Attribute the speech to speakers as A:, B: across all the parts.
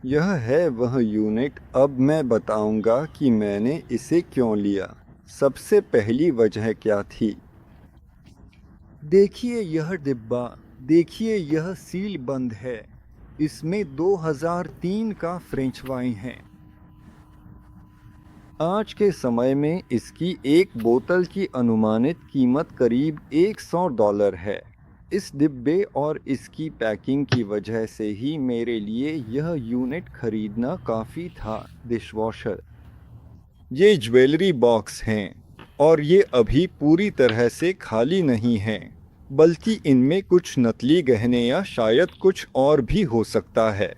A: यह है वह यूनिट। अब मैं बताऊंगा कि मैंने इसे क्यों लिया। सबसे पहली वजह क्या थी। देखिए यह डिब्बा, देखिए यह सील बंद है। इसमें 2003 का फ्रेंच वाइन है। आज के समय में इसकी एक बोतल की अनुमानित कीमत करीब $100 है। इस डिब्बे और इसकी पैकिंग की वजह से ही मेरे लिए यह यूनिट खरीदना काफ़ी था। डिशवॉशर। ये ज्वेलरी बॉक्स हैं और ये अभी पूरी तरह से खाली नहीं हैं, बल्कि इनमें कुछ नकली गहने या शायद कुछ और भी हो सकता है।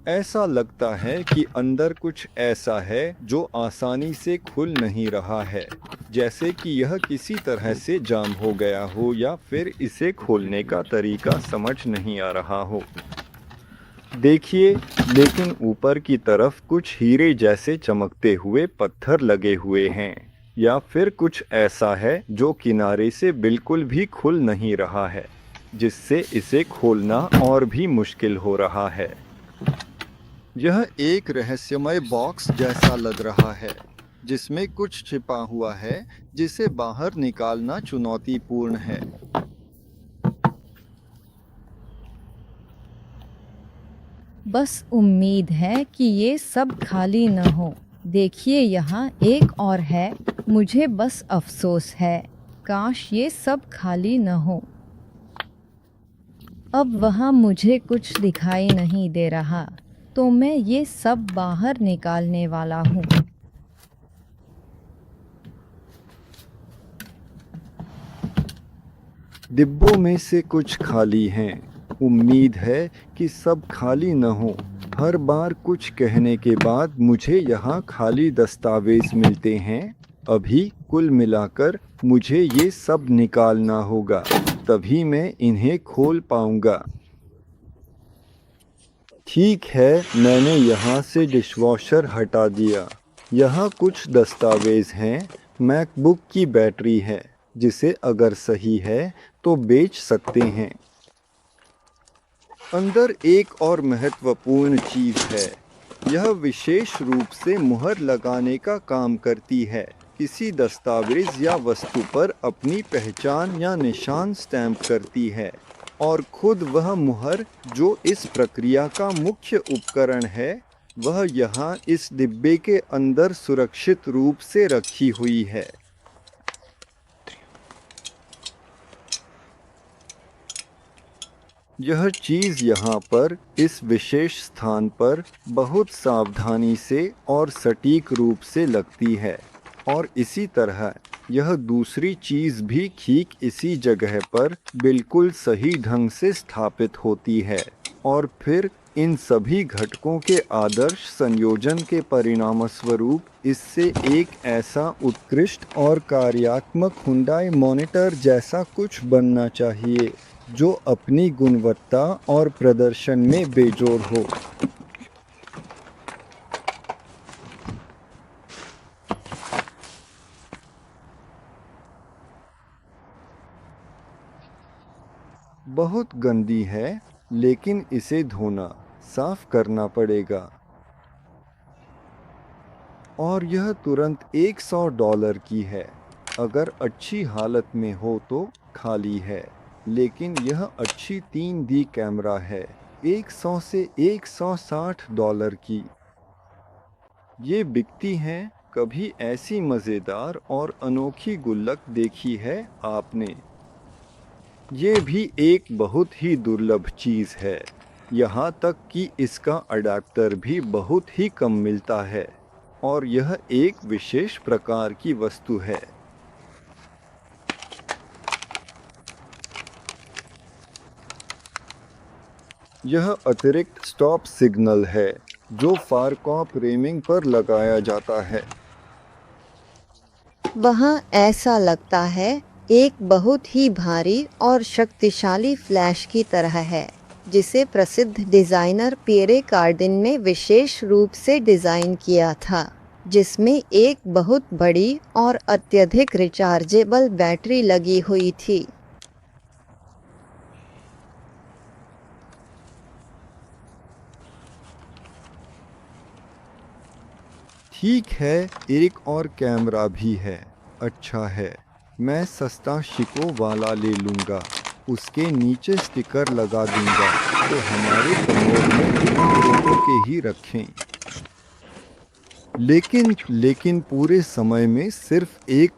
A: ऐसा लगता है कि अंदर कुछ ऐसा है जो आसानी से खुल नहीं रहा है, जैसे कि यह किसी तरह से जाम हो गया हो या फिर इसे खोलने का तरीका समझ नहीं आ रहा हो। देखिए, लेकिन ऊपर की तरफ कुछ हीरे जैसे चमकते हुए पत्थर लगे हुए हैं, या फिर कुछ ऐसा है जो किनारे से बिल्कुल भी खुल नहीं रहा है, जिससे इसे खोलना और भी मुश्किल हो रहा है। यह एक रहस्यमय बॉक्स जैसा लग रहा है, जिसमें कुछ छिपा हुआ है जिसे बाहर निकालना चुनौतीपूर्ण है।
B: बस उम्मीद है कि ये सब खाली न हो। देखिए यहाँ एक और है। मुझे बस अफसोस है, काश ये सब खाली न हो। अब वहाँ मुझे कुछ दिखाई नहीं दे रहा, तो मैं ये सब बाहर निकालने वाला हूँ।
A: डिब्बों में से कुछ खाली हैं। उम्मीद है कि सब खाली न हो। हर बार कुछ कहने के बाद मुझे यहाँ खाली दस्तावेज मिलते हैं। अभी कुल मिलाकर मुझे ये सब निकालना होगा, तभी मैं इन्हें खोल पाऊंगा। ठीक है, मैंने यहाँ से डिशवॉशर हटा दिया। यहाँ कुछ दस्तावेज हैं। मैकबुक की बैटरी है, जिसे अगर सही है तो बेच सकते हैं। अंदर एक और महत्वपूर्ण चीज है। यह विशेष रूप से मुहर लगाने का काम करती है। किसी दस्तावेज या वस्तु पर अपनी पहचान या निशान स्टैंप करती है, और खुद वह मुहर जो इस प्रक्रिया का मुख्य उपकरण है, वह यहाँ इस डिब्बे के अंदर सुरक्षित रूप से रखी हुई है। यह चीज़ यहाँ पर इस विशेष स्थान पर बहुत सावधानी से और सटीक रूप से लगती है, और इसी तरह यह दूसरी चीज़ भी ठीक इसी जगह पर बिल्कुल सही ढंग से स्थापित होती है, और फिर इन सभी घटकों के आदर्श संयोजन के परिणामस्वरूप इससे एक ऐसा उत्कृष्ट और कार्यात्मक हुंडई मॉनिटर जैसा कुछ बनना चाहिए, जो अपनी गुणवत्ता और प्रदर्शन में बेजोड़ हो। बहुत गंदी है, लेकिन इसे धोना, साफ करना पड़ेगा। और यह तुरंत $100 की है। अगर अच्छी हालत में हो तो खाली है, लेकिन यह अच्छी 3D कैमरा है। 100 से $160 की। ये बिकती हैं। कभी ऐसी मज़ेदार और अनोखी गुल्लक देखी है आपने? ये भी एक बहुत ही दुर्लभ चीज़ है। यहाँ तक कि इसका अडेप्टर भी बहुत ही कम मिलता है, और यह एक विशेष प्रकार की वस्तु है। यह अतिरिक्त स्टॉप सिग्नल है, जो फारकॉप रेमिंग पर लगाया जाता है।
C: वहाँ ऐसा लगता है एक बहुत ही भारी और शक्तिशाली फ्लैश की तरह है, जिसे प्रसिद्ध डिज़ाइनर पियरे कार्डिन ने विशेष रूप से डिज़ाइन किया था, जिसमें एक बहुत बड़ी और अत्यधिक रिचार्जेबल बैटरी लगी हुई थी।
A: ठीक है, एक और कैमरा भी है। अच्छा है, मैं सस्ता शिको वाला ले लूँगा। उसके नीचे स्टिकर लगा दूँगा। तो हमारे कमोड में बिना फोटो के ही रखें। लेकिन पूरे समय में सिर्फ एक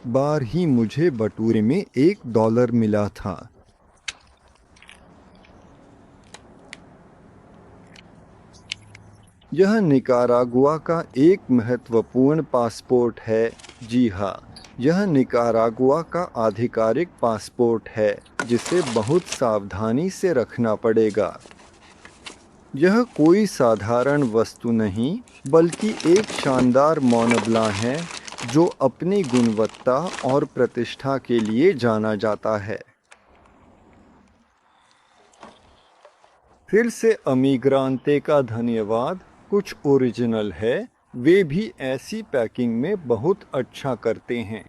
A: बार ही मुझे बटुए में $1 मिला था। यह निकारागुआ का एक महत्वपूर्ण पासपोर्ट है। जी हाँ, यह निकारागुआ का आधिकारिक पासपोर्ट है, जिसे बहुत सावधानी से रखना पड़ेगा। यह कोई साधारण वस्तु नहीं, बल्कि एक शानदार मोनब्लां है, जो अपनी गुणवत्ता और प्रतिष्ठा के लिए जाना जाता है। फिर से अमीग्रांते का धन्यवाद। कुछ ओरिजिनल है, वे भी ऐसी पैकिंग में बहुत अच्छा करते हैं।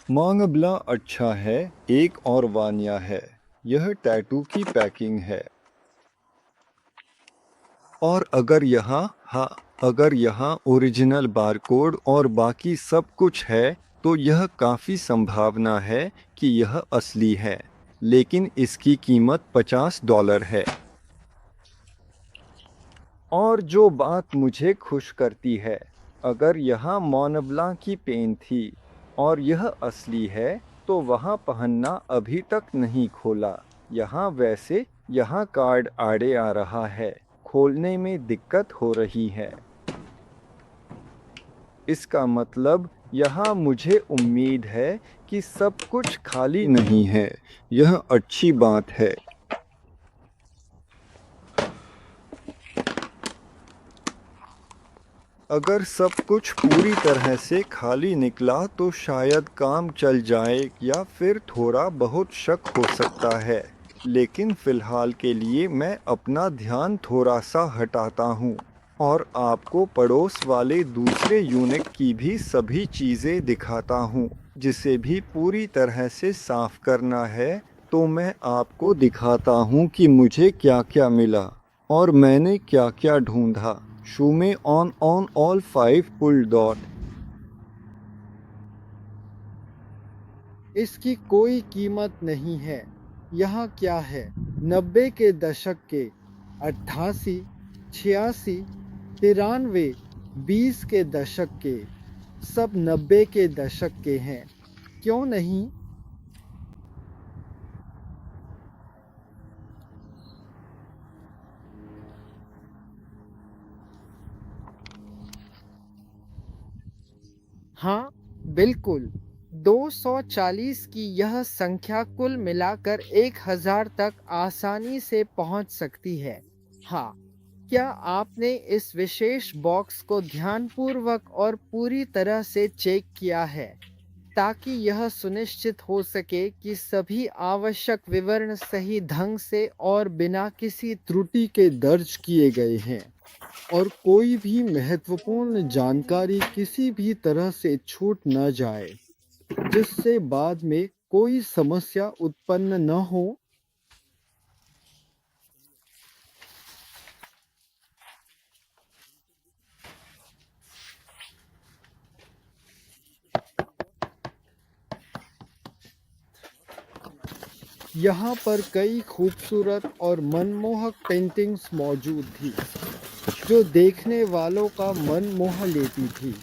A: मोंगब्लां अच्छा है। एक और वानिया है। यह टैटू की पैकिंग है। और अगर यहाँ ओरिजिनल बारकोड और बाकी सब कुछ है, तो यह काफ़ी संभावना है कि यह असली है, लेकिन इसकी कीमत $50 है। और जो बात मुझे खुश करती है, अगर यहाँ मोनब्लां की पेन थी और यह असली है, तो वहाँ पहनना अभी तक नहीं खोला। यहाँ कार्ड आड़े आ रहा है, खोलने में दिक्कत हो रही है। इसका मतलब यहाँ मुझे उम्मीद है कि सब कुछ खाली नहीं है। यह अच्छी बात है। अगर सब कुछ पूरी तरह से खाली निकला तो शायद काम चल जाए, या फिर थोड़ा बहुत शक हो सकता है। लेकिन फ़िलहाल के लिए मैं अपना ध्यान थोड़ा सा हटाता हूँ और आपको पड़ोस वाले दूसरे यूनिट की भी सभी चीज़ें दिखाता हूँ, जिसे भी पूरी तरह से साफ करना है। तो मैं आपको दिखाता हूँ कि मुझे क्या क्या मिला और मैंने क्या क्या ढूंढा। Shume on all 5 pull dot।
D: इसकी कोई कीमत नहीं है। यहाँ क्या है? 90 के दशक के, 88, 86, 93, 20 के दशक के, सब 90 के दशक के हैं, क्यों नहीं? हाँ, बिल्कुल। 240 की यह संख्या कुल मिलाकर 1000 तक आसानी से पहुंच सकती है। हाँ, क्या आपने इस विशेष बॉक्स को ध्यानपूर्वक और पूरी तरह से चेक किया है, ताकि यह सुनिश्चित हो सके कि सभी आवश्यक विवरण सही ढंग से और बिना किसी त्रुटि के दर्ज किए गए हैं, और कोई भी महत्वपूर्ण जानकारी किसी भी तरह से छूट न जाए, जिससे बाद में कोई समस्या उत्पन्न न हो? यहाँ पर कई खूबसूरत और मनमोहक पेंटिंग्स मौजूद थी, जो देखने वालों का मन मोह लेती थी।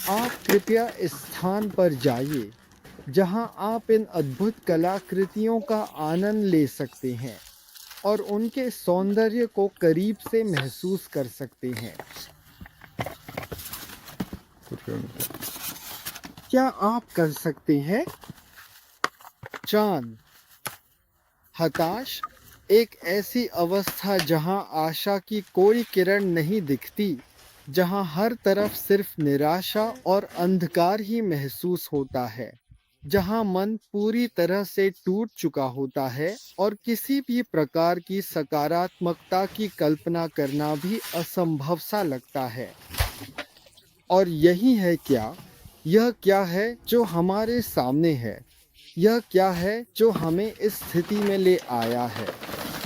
D: आप कृपया इस स्थान पर जाइए, जहां आप इन अद्भुत कलाकृतियों का आनंद ले सकते हैं और उनके सौंदर्य को करीब से महसूस कर सकते हैं। क्या आप कर सकते हैं? चांद, हताश, एक ऐसी अवस्था जहां आशा की कोई किरण नहीं दिखती, जहां हर तरफ सिर्फ निराशा और अंधकार ही महसूस होता है, जहां मन पूरी तरह से टूट चुका होता है और किसी भी प्रकार की सकारात्मकता की कल्पना करना भी असंभव सा लगता है। और यही है क्या? यह क्या है जो हमारे सामने है? यह क्या है जो हमें इस स्थिति में ले आया है?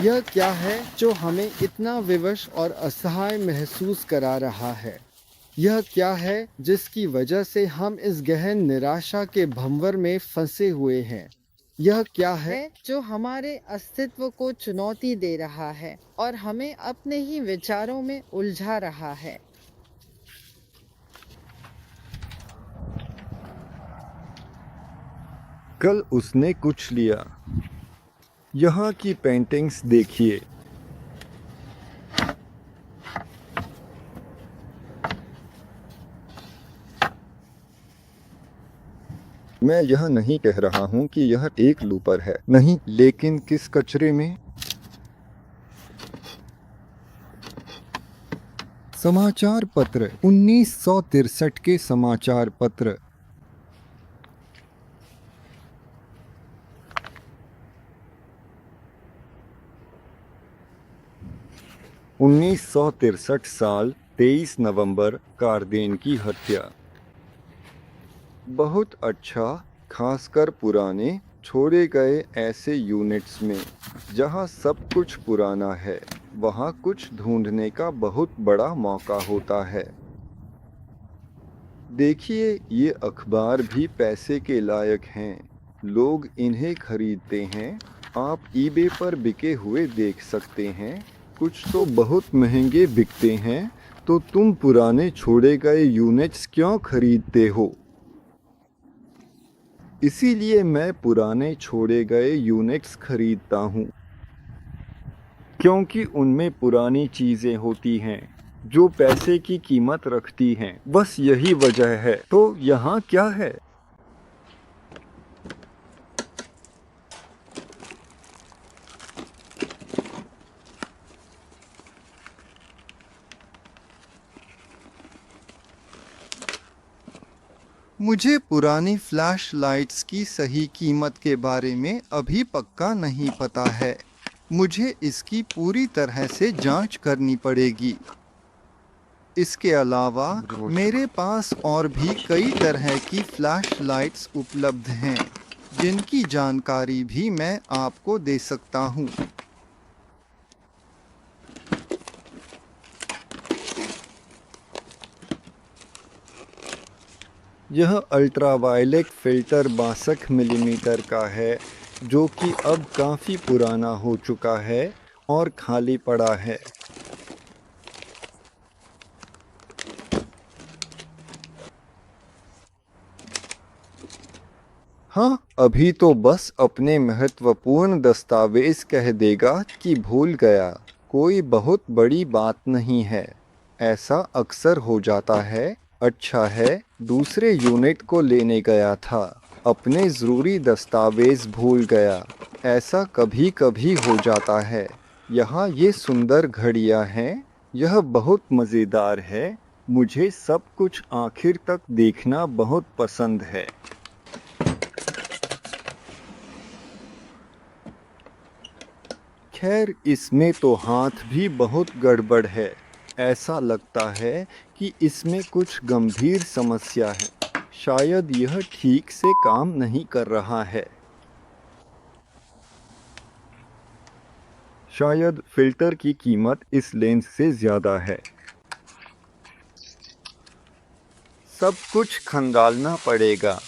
D: यह क्या है जो हमें इतना विवश और असहाय महसूस करा रहा है? यह क्या है जिसकी वजह से हम इस गहन निराशा के भंवर में फंसे हुए हैं? यह क्या है जो हमारे अस्तित्व को चुनौती दे रहा है और हमें अपने ही विचारों में उलझा रहा है?
A: कल उसने कुछ लिया। यहाँ की पेंटिंग्स देखिए। मैं यह नहीं कह रहा हूँ कि यह एक लूपर है, नहीं, लेकिन किस कचरे में? समाचार पत्र, 1963 के समाचार पत्र। (1963 साल 23 नवंबर) कार्देन की हत्या। बहुत अच्छा, खासकर पुराने छोड़े गए ऐसे यूनिट्स में जहां सब कुछ पुराना है, वहां कुछ ढूंढने का बहुत बड़ा मौका होता है। देखिए, ये अखबार भी पैसे के लायक हैं। लोग इन्हें खरीदते हैं। आप ईबे पर बिके हुए देख सकते हैं। कुछ तो बहुत महंगे बिकते हैं। तो तुम पुराने छोड़े गए यूनिट्स क्यों खरीदते हो? इसीलिए मैं पुराने छोड़े गए यूनिट्स खरीदता हूँ, क्योंकि उनमें पुरानी चीजें होती हैं जो पैसे की कीमत रखती हैं। बस यही वजह है। तो यहाँ क्या है? मुझे पुरानी फ्लैश लाइट्स की सही कीमत के बारे में अभी पक्का नहीं पता है। मुझे इसकी पूरी तरह से जांच करनी पड़ेगी। इसके अलावा मेरे पास और भी कई तरह की फ्लैश लाइट्स उपलब्ध हैं, जिनकी जानकारी भी मैं आपको दे सकता हूँ। यह अल्ट्रावायलेट फ़िल्टर 62 मिलीमीटर का है, जो कि अब काफ़ी पुराना हो चुका है और खाली पड़ा है। हाँ, अभी तो बस अपने महत्वपूर्ण दस्तावेज कह देगा कि भूल गया। कोई बहुत बड़ी बात नहीं है। ऐसा अक्सर हो जाता है। अच्छा है, दूसरे यूनिट को लेने गया था, अपने ज़रूरी दस्तावेज भूल गया। ऐसा कभी कभी हो जाता है। यहाँ ये सुंदर घड़ियाँ हैं। यह बहुत मज़ेदार है। मुझे सब कुछ आखिर तक देखना बहुत पसंद है। खैर, इसमें तो हाथ भी बहुत गड़बड़ है। ऐसा लगता है कि इसमें कुछ गंभीर समस्या है। शायद यह ठीक से काम नहीं कर रहा है। शायद फिल्टर की कीमत इस लेंस से ज़्यादा है। सब कुछ खंगालना पड़ेगा।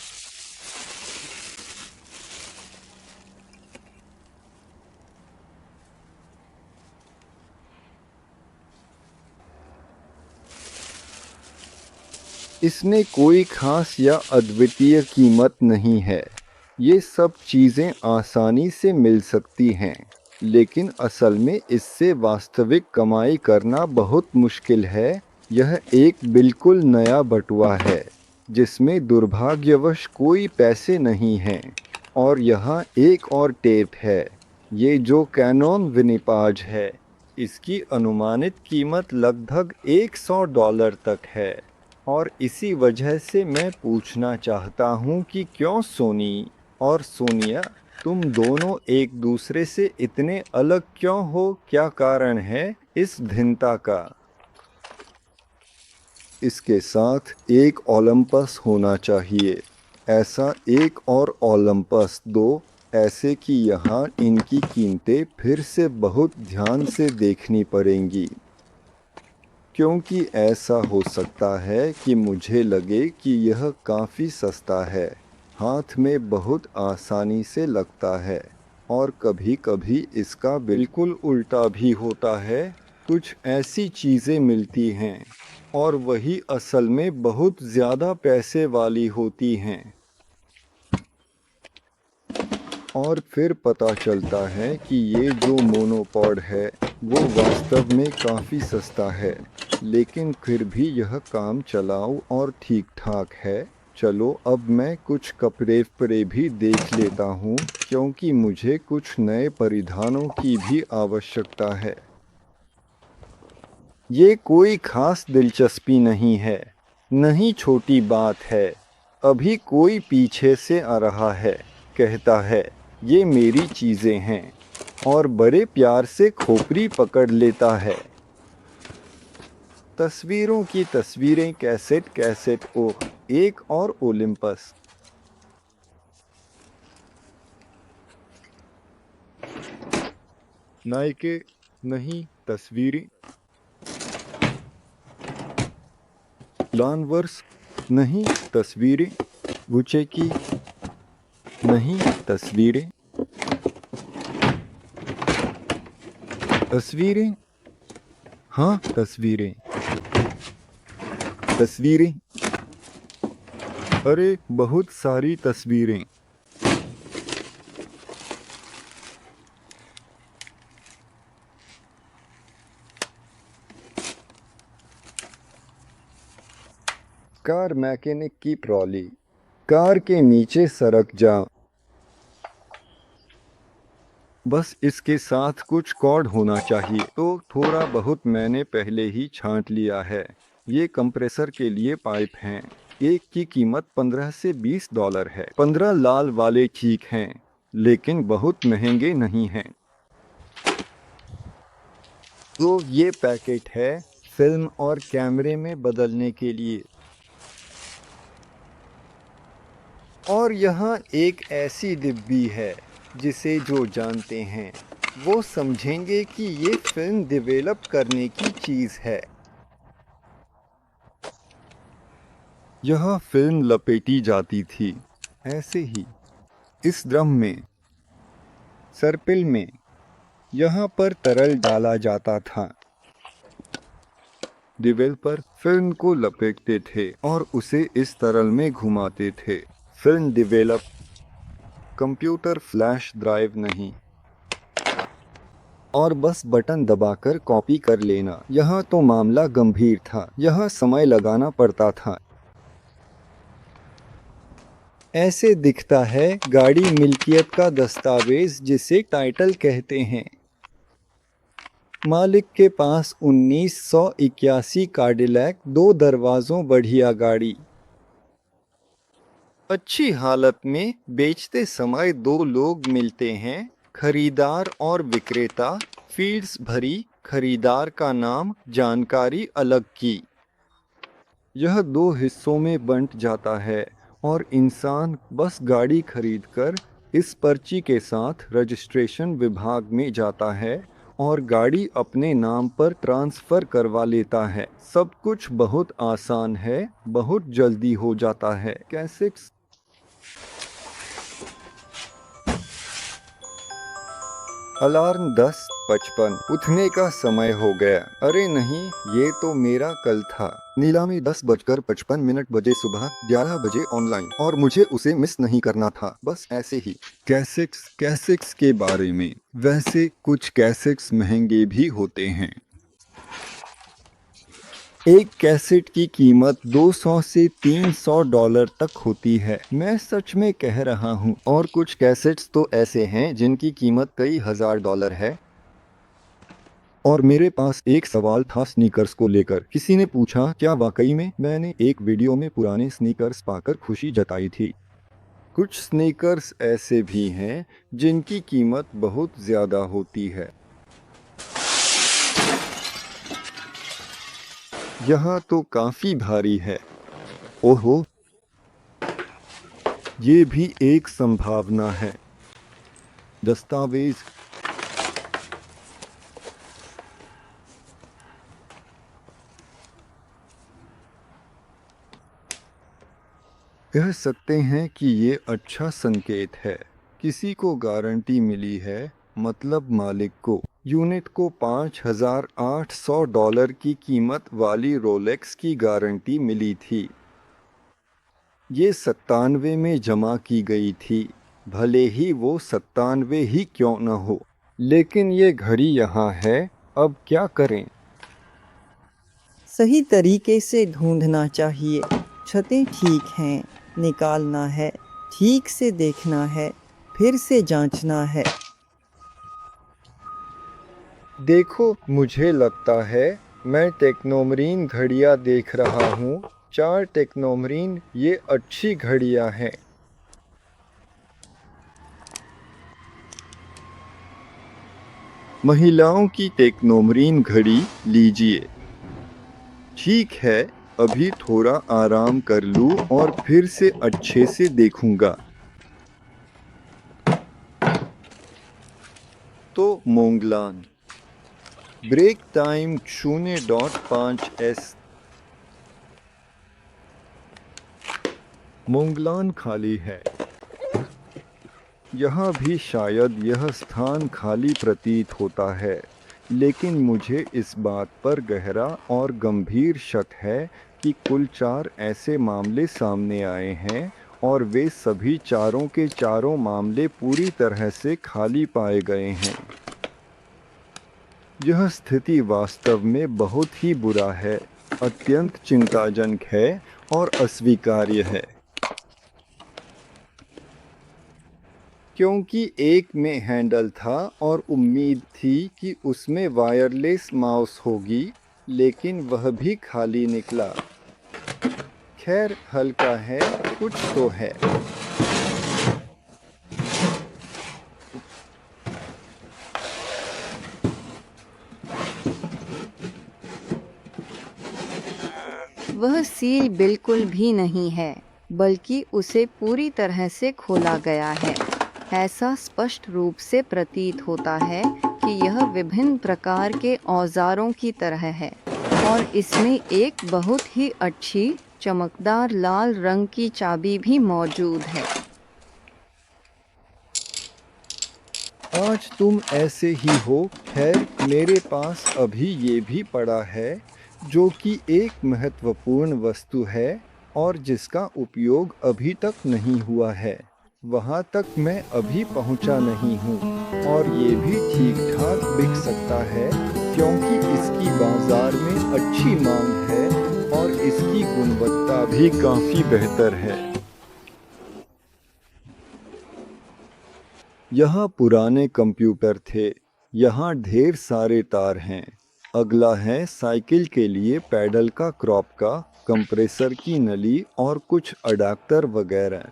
A: इसमें कोई खास या अद्वितीय कीमत नहीं है। ये सब चीज़ें आसानी से मिल सकती हैं, लेकिन असल में इससे वास्तविक कमाई करना बहुत मुश्किल है। यह एक बिल्कुल नया बटुआ है, जिसमें दुर्भाग्यवश कोई पैसे नहीं हैं। और यहाँ एक और टेप है। ये जो कैनन विनिपाज है, इसकी अनुमानित कीमत लगभग $100 तक है। और इसी वजह से मैं पूछना चाहता हूँ कि क्यों सोनी और सोनिया, तुम दोनों एक दूसरे से इतने अलग क्यों हो? क्या कारण है इस भिन्नता का? इसके साथ एक ओलंपस होना चाहिए। ऐसा एक और ओलंपस दो, ऐसे कि यहाँ इनकी कीमतें फिर से बहुत ध्यान से देखनी पड़ेंगी, क्योंकि ऐसा हो सकता है कि मुझे लगे कि यह काफ़ी सस्ता है, हाथ में बहुत आसानी से लगता है, और कभी-कभी इसका बिल्कुल उल्टा भी होता है। कुछ ऐसी चीज़ें मिलती हैं और वही असल में बहुत ज़्यादा पैसे वाली होती हैं, और फिर पता चलता है कि ये जो मोनोपॉड है वो वास्तव में काफ़ी सस्ता है, लेकिन फिर भी यह काम चलाऊ और ठीक ठाक है। चलो अब मैं कुछ कपड़े भी देख लेता हूँ, क्योंकि मुझे कुछ नए परिधानों की भी आवश्यकता है। ये कोई खास दिलचस्पी नहीं है, नहीं छोटी बात है। अभी कोई पीछे से आ रहा है, कहता है ये मेरी चीज़ें हैं, और बड़े प्यार से खोपड़ी पकड़ लेता है। तस्वीरों की तस्वीरें, कैसेट, ओह, एक और ओलिम्पस। नायके नहीं, तस्वीरें। लानवर्स नहीं, तस्वीरें। वुचेकी नहीं, तस्वीरें। तस्वीरें, हाँ तस्वीरें। तस्वीरें, अरे बहुत सारी तस्वीरें। कार मैकेनिक की ट्रॉली। कार के नीचे सरक जा। बस इसके साथ कुछ कॉर्ड होना चाहिए। तो थोड़ा बहुत मैंने पहले ही छांट लिया है। ये कंप्रेसर के लिए पाइप हैं। एक की कीमत $15 से $20 है। 15 लाल वाले ठीक हैं, लेकिन बहुत महंगे नहीं हैं। तो ये पैकेट है फिल्म और कैमरे में बदलने के लिए। और यहाँ एक ऐसी डिब्बी है जिसे जो जानते हैं वो समझेंगे कि ये फिल्म डेवलप करने की चीज़ है। यह फिल्म लपेटी जाती थी, ऐसे ही, इस ड्रम में, सर्पिल में। यहाँ पर तरल डाला जाता था। डेवलपर फिल्म को लपेटते थे और उसे इस तरल में घुमाते थे। Film develop, computer flash drive नहीं। और बस बटन दबाकर कॉपी कर लेना। यहाँ तो मामला गंभीर था, यहाँ समय लगाना पड़ता था। ऐसे दिखता है गाड़ी मिल्कियत का दस्तावेज, जिसे टाइटल कहते हैं। मालिक के पास 1981 कैडिलैक 2 दरवाज़ों बढ़िया गाड़ी। अच्छी हालत में। बेचते समय 2 लोग मिलते हैं, खरीदार और विक्रेता। फील्ड्स भरी, खरीदार का नाम, जानकारी अलग की। यह 2 हिस्सों में बंट जाता है और इंसान बस गाड़ी खरीदकर इस पर्ची के साथ रजिस्ट्रेशन विभाग में जाता है और गाड़ी अपने नाम पर ट्रांसफ़र करवा लेता है। सब कुछ बहुत आसान है, बहुत जल्दी हो जाता है। कैसे? अलार्म 10:55। उठने का समय हो गया। अरे नहीं, ये तो मेरा कल था। नीलामी 10:55 बजे, सुबह 11 बजे ऑनलाइन, और मुझे उसे मिस नहीं करना था। बस ऐसे ही। कैसेट्स के बारे में। वैसे कुछ कैसेट्स महंगे भी होते हैं। एक कैसेट की कीमत $200 से $300 तक होती है। मैं सच में कह रहा हूँ। और कुछ कैसेट्स तो ऐसे हैं जिनकी कीमत कई $1000 है। और मेरे पास एक सवाल था स्नीकर्स को लेकर। किसी ने पूछा, क्या वाकई में? मैंने एक वीडियो में पुराने स्नीकर्स पाकर खुशी जताई थी। कुछ स्नीकर्स ऐसे भी हैं जिनकी कीमत बहुत ज़्यादा होती है। यह तो काफी भारी है। ओहो, ये भी एक संभावना है। दस्तावेज। कह सकते हैं कि ये अच्छा संकेत है। किसी को गारंटी मिली है, मतलब मालिक को। यूनिट को $5,800 की कीमत वाली रोलेक्स की गारंटी मिली थी। ये 97 में जमा की गई थी, भले ही वो 97 ही क्यों न हो। लेकिन ये घड़ी यहाँ है, अब क्या करें?
E: सही तरीके से ढूंढना चाहिए। छतें ठीक हैं, निकालना है, ठीक से देखना है, फिर से जांचना है।
A: देखो, मुझे लगता है मैं टेक्नोमरीन घड़ियाँ देख रहा हूँ। 4 टेक्नोमरीन, ये अच्छी घड़ियाँ हैं। महिलाओं की टेक्नोमरीन घड़ी लीजिए। ठीक है, अभी थोड़ा आराम कर लूँ और फिर से अच्छे से देखूंगा। तो मोंगलान ब्रेक टाइम 0.5 मोंगलान खाली है। यहाँ भी शायद यह स्थान खाली प्रतीत होता है, लेकिन मुझे इस बात पर गहरा और गंभीर शक है कि कुल 4 ऐसे मामले सामने आए हैं और वे सभी चारों के चारों मामले पूरी तरह से खाली पाए गए हैं। यह स्थिति वास्तव में बहुत ही बुरा है, अत्यंत चिंताजनक है और अस्वीकार्य है। क्योंकि एक में हैंडल था और उम्मीद थी कि उसमें वायरलेस माउस होगी, लेकिन वह भी खाली निकला। खैर, हल्का है, कुछ तो है।
C: वह सील बिल्कुल भी नहीं है, बल्कि उसे पूरी तरह से खोला गया है। ऐसा स्पष्ट रूप से प्रतीत होता है कि यह विभिन्न प्रकार के औजारों की तरह है और इसमें एक बहुत ही अच्छी चमकदार लाल रंग की चाबी भी मौजूद है।
A: आज तुम ऐसे ही हो। खैर, मेरे पास अभी ये भी पड़ा है, जो कि एक महत्वपूर्ण वस्तु है और जिसका उपयोग अभी तक नहीं हुआ है। वहाँ तक मैं अभी पहुँचा नहीं हूँ और ये भी ठीक ठाक बिक सकता है, क्योंकि इसकी बाजार में अच्छी मांग है और इसकी गुणवत्ता भी काफ़ी बेहतर है। यहाँ पुराने कंप्यूटर थे। यहाँ ढेर सारे तार हैं। अगला है साइकिल के लिए पैडल का क्रॉप का, कंप्रेसर की नली और कुछ अडाप्टर वगैरह।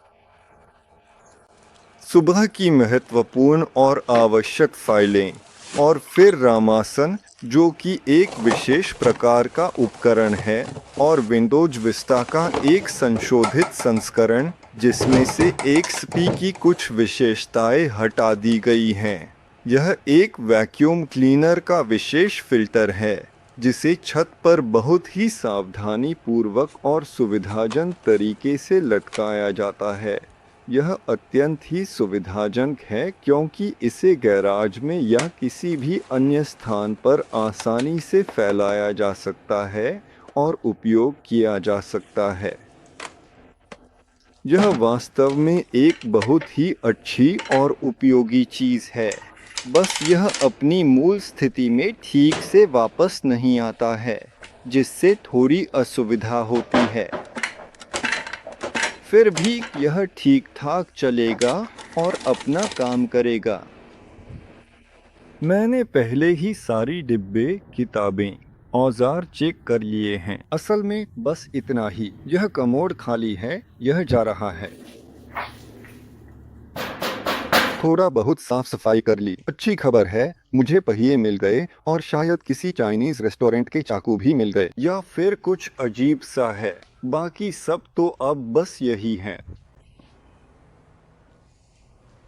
A: सुबह की महत्वपूर्ण और आवश्यक फाइलें, और फिर रामासन, जो कि एक विशेष प्रकार का उपकरण है, और विंडोज विस्टा का एक संशोधित संस्करण, जिसमें से एक्सपी की कुछ विशेषताएं हटा दी गई हैं। यह एक वैक्यूम क्लीनर का विशेष फिल्टर है, जिसे छत पर बहुत ही सावधानी पूर्वक और सुविधाजनक तरीके से लटकाया जाता है। यह अत्यंत ही सुविधाजनक है क्योंकि इसे गैराज में या किसी भी अन्य स्थान पर आसानी से फैलाया जा सकता है और उपयोग किया जा सकता है। यह वास्तव में एक बहुत ही अच्छी और उपयोगी चीज़ है, बस यह अपनी मूल स्थिति में ठीक से वापस नहीं आता है, जिससे थोड़ी असुविधा होती है। फिर भी यह ठीक ठाक चलेगा और अपना काम करेगा। मैंने पहले ही सारी डिब्बे, किताबें, औजार चेक कर लिए हैं। असल में बस इतना ही। यह कमोड खाली है, यह जा रहा है। थोड़ा बहुत साफ सफाई कर ली। अच्छी खबर है, मुझे पहिए मिल गए और शायद किसी चाइनीज रेस्टोरेंट के चाकू भी मिल गए, या फिर कुछ अजीब सा है। बाकी सब तो अब बस यही है।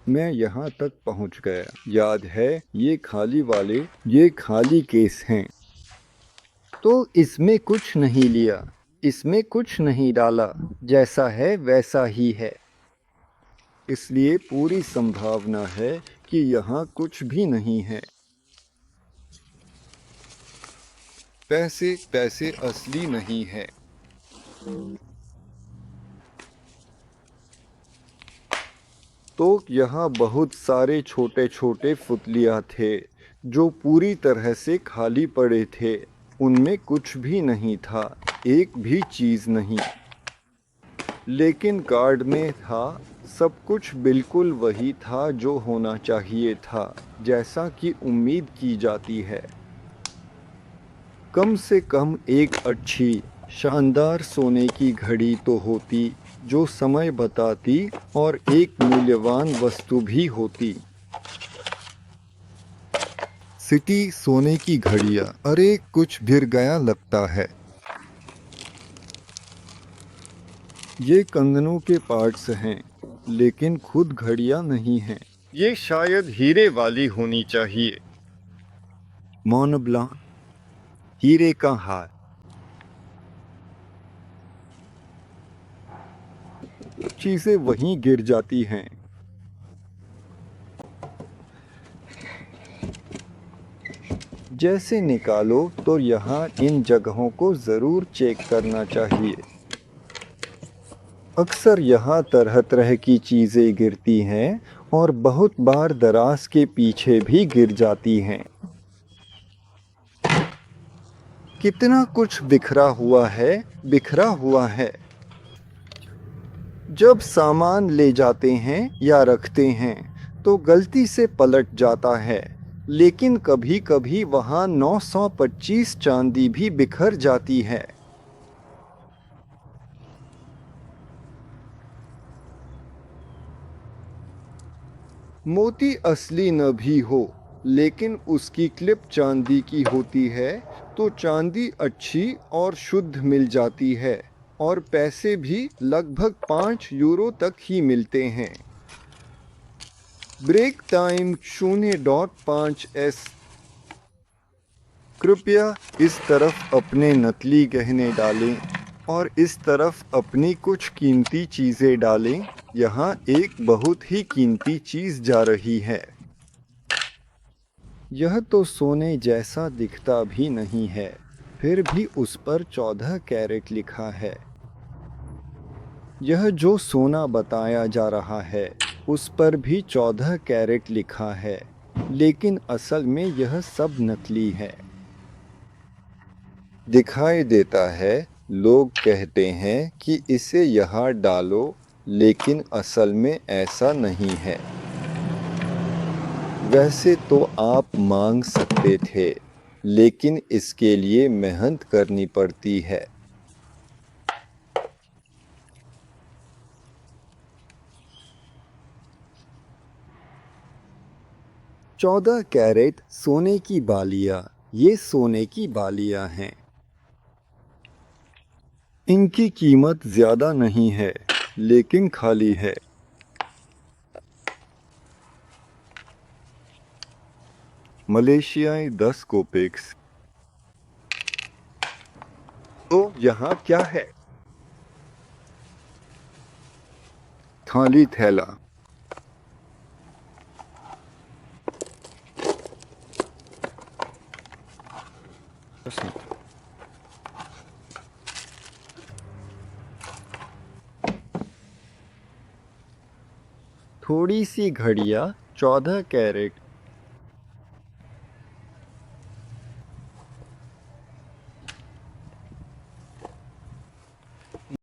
A: मैं यहाँ तक पहुँच गया। याद है ये खाली केस हैं। तो इसमें कुछ नहीं लिया, इसमें कुछ नहीं डाला, जैसा है वैसा ही है। इसलिए पूरी संभावना है कि यहाँ कुछ भी नहीं है। पैसे पैसे असली नहीं है। तो यहाँ बहुत सारे छोटे छोटे फुतलिया थे जो पूरी तरह से खाली पड़े थे। उनमें कुछ भी नहीं था, एक भी चीज़ नहीं। लेकिन कार्ड में था, सब कुछ बिल्कुल वही था जो होना चाहिए था, जैसा कि उम्मीद की जाती है। कम से कम एक अच्छी शानदार सोने की घड़ी तो होती जो समय बताती और एक मूल्यवान वस्तु भी होती। सिटी सोने की घड़ियाँ, अरे कुछ गिर गया लगता है। ये कंगनों के पार्ट्स हैं, लेकिन खुद घड़ियाँ नहीं हैं। ये शायद हीरे वाली होनी चाहिए। मोन ब्लांक, हीरे का हार। चीजें वहीं गिर जाती हैं। जैसे निकालो तो यहाँ इन जगहों को ज़रूर चेक करना चाहिए। अक्सर यहाँ तरह तरह की चीज़ें गिरती हैं और बहुत बार दराज के पीछे भी गिर जाती हैं। कितना कुछ बिखरा हुआ है। जब सामान ले जाते हैं या रखते हैं तो गलती से पलट जाता है, लेकिन कभी कभी वहाँ 925 चांदी भी बिखर जाती है। मोती असली न भी हो, लेकिन उसकी क्लिप चांदी की होती है, तो चांदी अच्छी और शुद्ध मिल जाती है और पैसे भी लगभग 5 यूरो तक ही मिलते हैं। ब्रेक टाइम 0.5 कृपया इस तरफ अपने नकली गहने डालें और इस तरफ अपनी कुछ कीमती चीज़ें डालें। यहाँ एक बहुत ही कीमती चीज़ जा रही है। यह तो सोने जैसा दिखता भी नहीं है, फिर भी उस पर 14 कैरेट लिखा है। यह जो सोना बताया जा रहा है उस पर भी 14 कैरेट लिखा है, लेकिन असल में यह सब नकली है। दिखाई देता है, लोग कहते हैं कि इसे यहाँ डालो, लेकिन असल में ऐसा नहीं है। वैसे तो आप मांग सकते थे, लेकिन इसके लिए मेहनत करनी पड़ती है। चौदह कैरेट सोने की बालियां, ये सोने की बालियां हैं। इनकी कीमत ज्यादा नहीं है, लेकिन खाली है। मलेशियाई 10 कोपेक्स। तो यहाँ क्या है? खाली थैला। थोड़ी सी घड़ियाँ 14 कैरेट